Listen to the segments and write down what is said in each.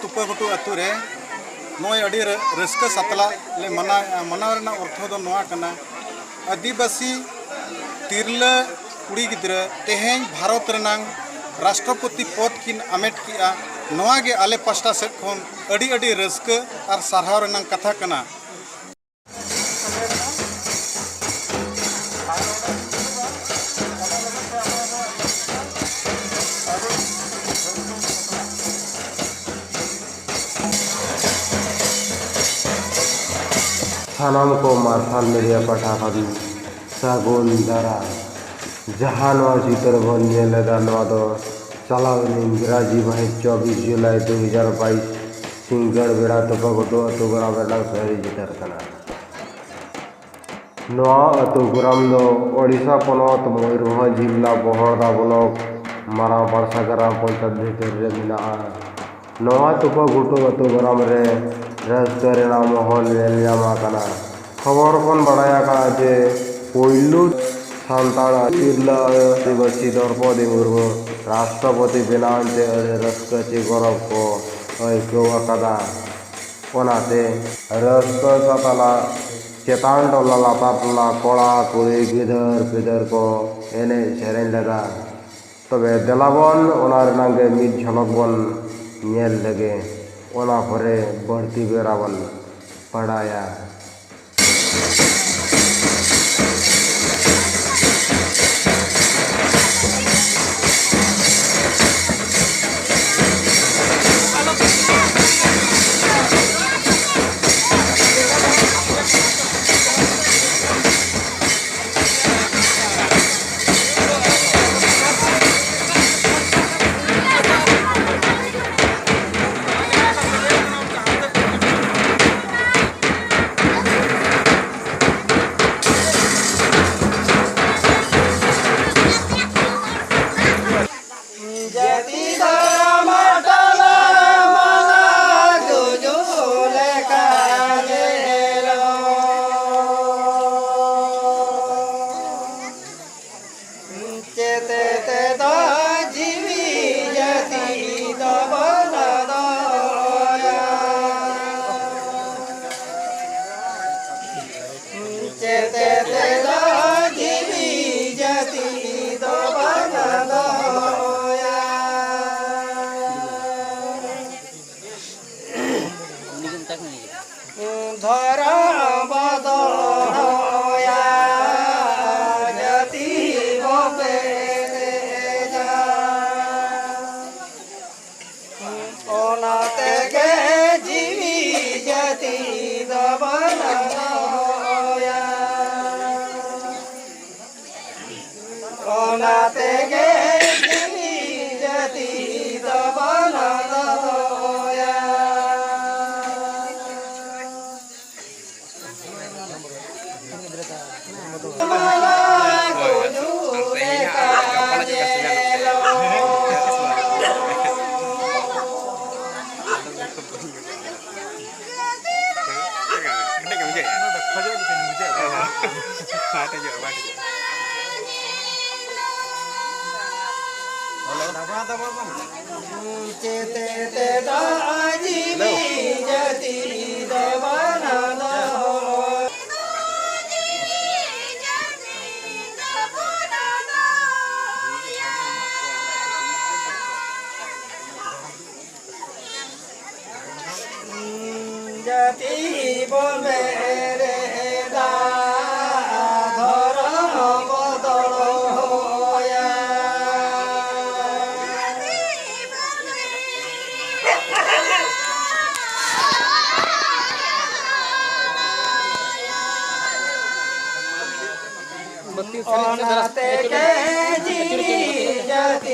तुपागुटू अतु रे नय अडी रस्का सतला ले मनाव रेना अर्थ दो नोआ कना आदिवासी तिरला कुड़ी गिद्रा तेहें भारत रेनांग राष्ट्रपति पद किन आमेट किया नोआ गे आले पास्टा सेट खन अडी अडी रस्का और सारहाव रेनांग कथा कना। सानाम को मार्शल मीडिया पठाफादी सागुन दारा जहां चित्र बन नेलेदा चलाव इंग्राजी माहित 24 जुलाई 2022 सिंगड़ बेड़ा तुपागुटू अतुग्राम शहरी जितर अतुग्राम ओडिशा पनत मयूरभंज जिला बहरदा ब्लॉक मारां पारसा ग्राम पंचायत भितर रे मिना तुपागुटू अतुग्राम रे राजस्व महल खबर खन बड़ा जे पैलू सानताड़ तिरला आदिवासी द्रौपदी मुर्मू राष्ट्रपति बनाते रस्का चे गौरव को अयकदा रस्का सतला चेतान टोला लातार टोला कड़ा कुड़ी गिदर पिदर को एने सेरें लेदा तबे देलाबन मिद झलक बन नेल लगे ओना परे बढ़ती बेरावन पढ़ाया।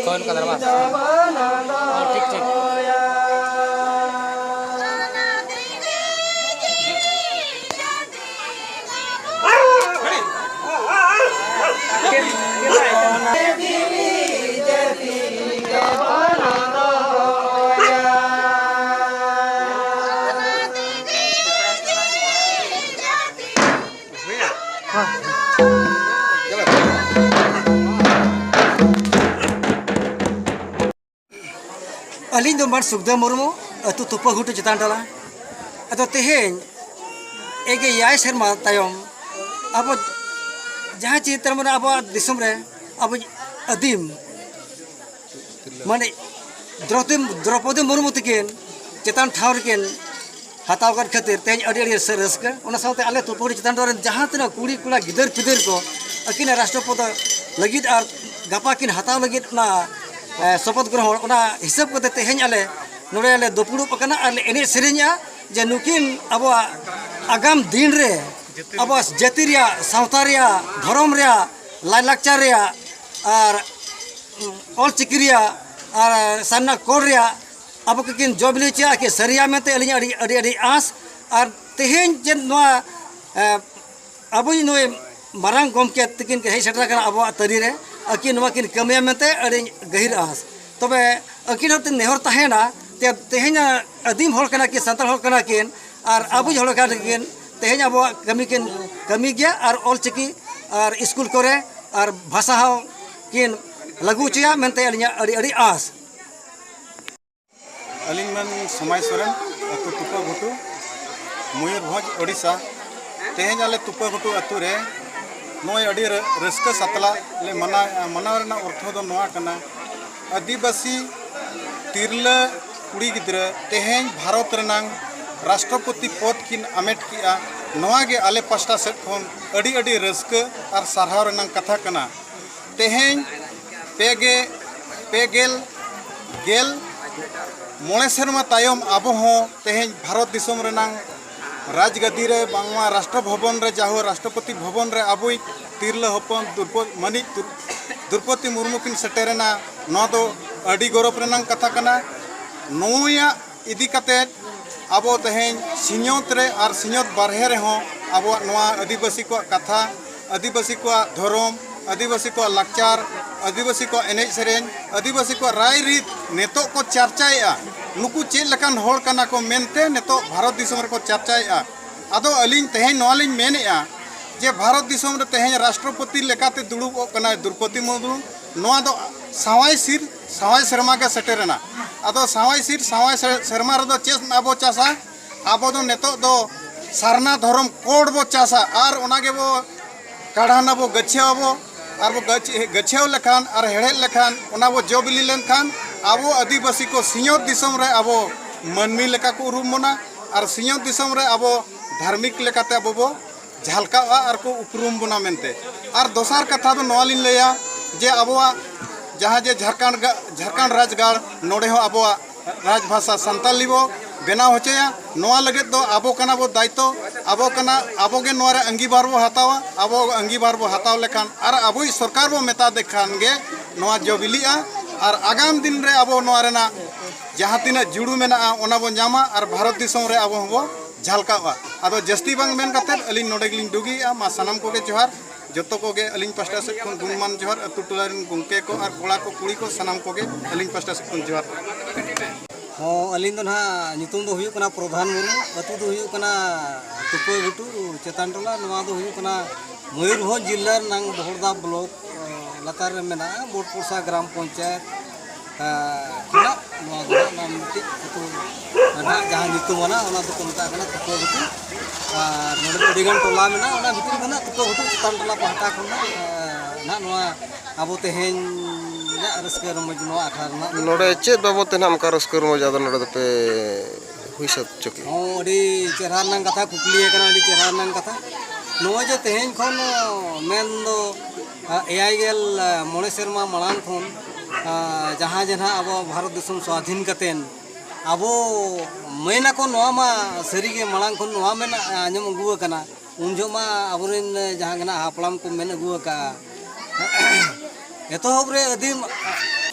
कौन का दरवाजा ठीक ठीक अली सुखदेव मुर्मू अतु तुपा घुटू चितान टोला अतो तेहेन एगे याय शर्मा तायम अब जहाँ चित्र मन अब दिसम रे अब अदीम माने द्रौपदी मुर्मू तकिन चितान ठाव रेकिन हताव कर खातिर तेज अड़ी अड़ी रस्का उना साथे आले तुपुरी चितान डोर जहाँ तना कुड़ी कुड़ा गिदर पिदर को अकिन राष्ट्रपति लगित और गपा किन हताव लगित ना शपथ ग्रहण उना हिसाब करते तेहेन आले नोड़े आले दुपुड़ू पकना आले एने सेरेन्या जे नुकिन अब आगाम दिन रे अब जाति रिया सावता रिया धर्म रिया लायलाकचार रिया और ऑल चिकी रिया और सामना कोर रिया अब किन जॉबली चा के सरिया में ते अली अड़ी अड़ी अड़ी आस और तेहेन जे नोआ अब नोए मारंग गमके तकिन के हे सेटरा कना अब तरी रे अकिन नोआ किन कमिया में ते अड़ी गहिर आस तबे अकिन होते नेहर तहेना ते तेहेन अदीम होल कना कि संताल होल कना किन और अबुज होल कना किन तेहेन अब कमी गया और ऑल चिकी और स्कूल करे और भाषा हो किन लगू चिया मेनते अली अड़ी अड़ी आस अलिंग मन समाय सोरेन अतु तुपा घुटू मयूरभंज ओडिशा तेहेन आले तुपा घुटू अतु रे नोय अड़ी रस्का सतला ले मना रेना अर्थ दो नोआ कना आदिवासी तिरला कुड़ी गिद्रा तेहेन भारत रेनांग राष्ट्रपति पद किन आमेट किया नोआ गे आले पास्टा सेट खन अड़ी अड़ी रस्का और सारहाव रेनांग कथा कना तेहेन पेगेल गेल मोणे सेरमा तायम आबो हो तेहेन भारत दिसम रेनांग राजगद्दी रे बांगमा राष्ट्र भवन रे जाहो राष्ट्रपति भवन रे आबोई तिरला हपन द्रौपदी मुर्मू किन सेटेरेना नो दो अड़ी गौरव रेनांग कथा कना नोया इदी कते आबो तेहेन सिन्योत रे और सिन्योत बारहे रे हो आबो नोआ आदिवासी को कथा आदिवासी को धर्म आदिवासी को लाकचार आदिवासी को एनेज सेरेन आदिवासी को राय रीत नेतो को चर्चाया नुकु चेक लकान होड़ कना को मेनते नेतो भारत दिसम रे को चर्चाया आदो अलिंग तेहेन नोलिंग मेनेया जे भारत दिसम रे तेहेन राष्ट्रपति लेकाते दुड़ुब कना द्रौपदी मुर्मू नोआ दो सावाई शर्मा के सेटेरेना आदो सावाई शर्मा रे दो चेस आबो चासा आबो दो नेतो दो सारना धर्म कोड बो चासा और ओनागे बो काढ़ाना बो गच्छेबो और वो गच्छेव लेखान और हेड़े लेखान ओना वो जोबिली लेखान आबो आदिवासी को सिंहत दिसम रे आबो मनमी लेका को उरुम मोना और सिंहत दिसम रे आबो धार्मिक लेकाते आबो बो झलकावा और को उपरुम बोना मेनते और दोसार कथा दो नोलिन लेया जे आबोआ जहाँ जे झारखंड राजगाड़ नोड़े हो आबोआ राजभाषा संताली बो बेनाव होचेया नोआ लगे दो आबो कना बो दायित्व आबो कना आबो गे नोआ रे अंगीबार बो हतावा आबो अंगीबार बो हताव लेखान और आबो सरकार बो मेता देखान गे नोआ जोबिलिया और आगाम दिन रे आबो नोआ रेना जहाँ तीना जुड़ू मेना ओना बो ᱧᱟᱢᱟ और भारत दिसम रे आबो बो झलकावा आदो जस्ती बांग मेन कते अलिन नोडे गिलिन दुगिया मा सनम कोगे जोहार जतो कोगे अलिन पास्टा से खन गुणमान जोहार अतु टोलारिन गुंके को और कोड़ा को कुड़ी को सनम कोगे अलिन पास्टा से खन जोहार हाँ अलिन दो ना नितुम दो हुयु कना प्रधान मुर्मू अतु दो हुयु कना तुपा घुटू चेतान टोला नोआ दो हुयु कना मयूरभंज जिल्ला नांग बहरदा ब्लॉक लतार रे मेना बोटपुरसा ग्राम पंचायत ना नोआ दो नाम मिट्टी अतु ना जहां नितुम ना ओना दो को मता कना तुपा घुटू और नोडे अडिगान टोला मेना ओना भितर कना तुपा घुटू चेतान टोला पाहटा खन ना नोआ आबो तेहेन ना रस्का रमज नोआ आखार ना नोड़े चेक बाबते नाम का रस्कर मजा नोड़े पे हुई सब चुकी हाँ अड़ी चेहरा नंग कथा कुकली कना अड़ी चेहरा नंग कथा नोआ जे तेहेन खन मेन दो एआई गेल मोणे सेरमा मालान खन जहाँ जहाँ अब भारत दिसम स्वाधीन कतेन अब मेना को नोआ मा सरी के मालांग खन नोआ मेना आंजम अगु कना उन जो मा अबरेन जहाँ गना हापलाम को मेन अगु का एतोहब रे अदीम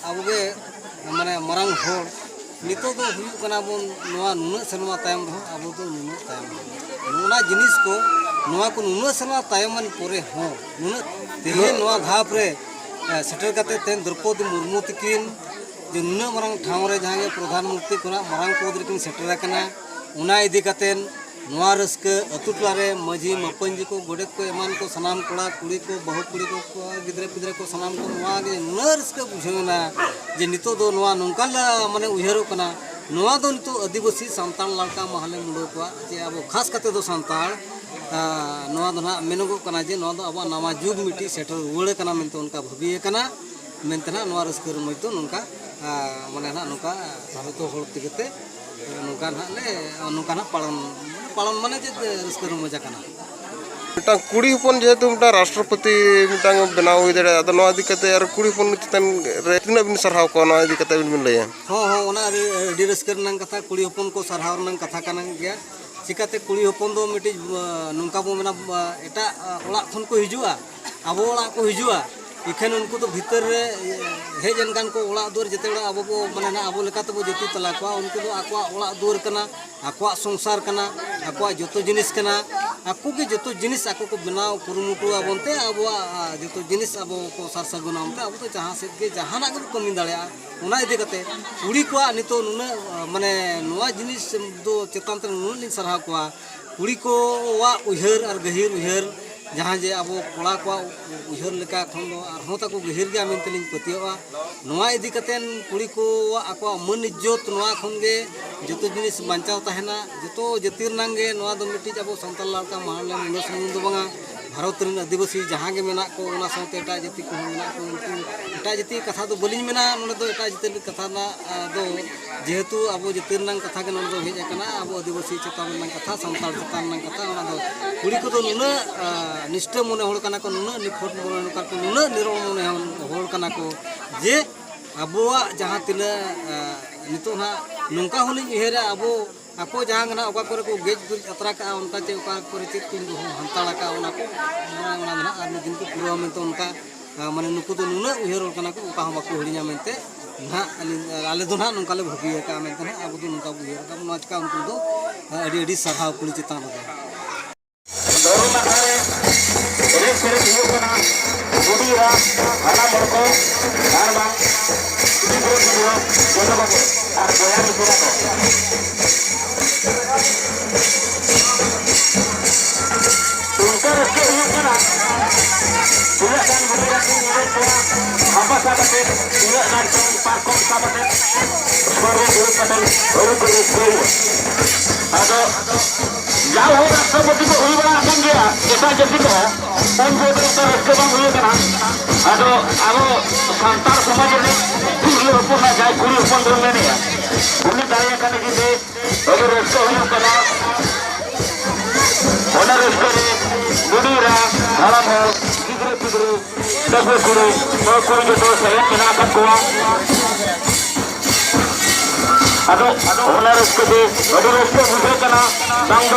आबगे माने मारंग होड़ नितो दो हुयु कना बोन नोआ नुना सरमा तायम रहो आबो दो नुना तायम नुना जिनिस को नोआ को नुना सरमा तायमन पोरे हो नुना तेहे नोआ धाप रे सेटर कते तेन द्रौपदी मुर्मू तकिन जे नुना मारंग ठाव रे जहां प्रधानमंत्री कोना मारंग पद रेकिन सेटर कना उना इदी कतेन नोआ रस्का अतु टोला रे मजी मपंजी को गोडेत को एमान को सनाम कोड़ा कुड़ी को बहु कुड़ी को गिद्रे पिद्रे को सनाम को नोआ गे नुना रस्का बुझेना जे नितो दो नोआ नंकाल माने उहेरो कना नवा दो नितो आदिवासी सांताल लड़का महले मुंडो को जे अब खास करते दो सांताल नवा दो ना मेनगो कना जे नवा दो अब नवा जुग मिट्टी सेटर रुवड़े कना मेनते उनका भविये कना मेनते ना नवा रस्कर मइतो नोंका माने ना नोंका साबतो होड़ तिगते नोंका ना ले नोंका ना पालन माने जे रस्कर मजा कना मिटांग कुड़ी हपन जेहेतु मिटांग राष्ट्रपति मिटांग बनाव हुई दाड़े आदो नवा दिकते यार कुड़ी हपन चितन रे तिना बिन सरहाव को नवा दिकते बिन लैया हाँ ओना अडी रस्कर नंग कथा कुड़ी हपन को सरहाव नंग कथा कना गया चिकाते कुड़ी हपन दो मिटी नोंका बो मेना एटा ओला खन को हिजुआ आबो ओला को हिजुआ इखन उनको तो भीतर रे हेज एनकान को ओला दुआर जते आबो को माने ना आबो लेका तबो जति तला को उनको दो आकवा ओला दुआर कना आकवा संसार कना आकवा जतो जिनिस कना आको के जतो जिनिस आको को बनाव कुरुमुटु आबोनते आबो जतो जिनिस आबो को सार सगुनामते आबो तो जहां से के जहाना के कमी दाड़या ओना इदि कते कुड़ी को नितो नुना माने नोआ जिनिस दो चेतन ते नुन लिन सरहा को कुड़ी को वा उहर और गहिर उहर जहाँ जे अब कोड़ा को उहर लेका खन दो आरहों ताको गहिर गया मेनते लिन पतियोआ नोआ इदि कतेन कुड़ी को आको मन इज्जत नोआ खनगे जतो जिनिस बांचाव तहना जतो जतिर नांगे नोआ दो मिट्टी अब संताल लड़का महले मुनो सुमुन दो बांगा भारत रिन आदिवासी जहाँ के मेना को ओना साथे एटा जाति को मेना को उनको एटा जाति कथा दो बलिन मेना नोने दो एटा जाति कथा ना दो जेहेतु अब जतिर नांग कथा के नोने दो हेज कना अब आदिवासी चेतान नांग कथा संताल चेतान नांग कथा ओना दो कुड़ी को दो नुना निष्ठा मने होड़ कना को नुना निखोट मने को नुना निरोल मने होड़ कना को जे अबोआ जहाँ तिना नितो ना नोंका होली इहेरा अबो ako jangan na oka kore ko gej gur atra ka unka che oka kore chit tin go hantala ka ona ko ona na ar din ko pura men to unka mane nuku to nuna uherol kana ko oka hama ko horinya mente na ale do na nunka le bhabi ka mente na abu do nunka buher ka noj ka unku do adi adi sarha kuli chitan ho doru makare ere sere hiyo kana budira ana morko arma ini bro bro jono babu ar goya ni pura ko उनका रस्ते हुए कना पूरा kan budira ki ni ko apa sabate पूरा kan par kom sabate baru dulu kadang baru dulu ado jauh हो राष्ट्रपति को हुई बड़ा बन गया ऐसा जैसे को उनको तो रस्ते बंद हुए कना ado अब संताल समाज में कुड़ी हपन ना जाए कुड़ी हपन दो में नहीं उन्हें दाया करने के लिए अगर रस्ते हुए कना ओना रस्ते बुढ़ीरा हराम हो किधर किधर सब कुड़ी और कुड़ी जो तो सही बिना कर कुआ ado ओना रस्ते दे अगर रस्ते मुझे कना संग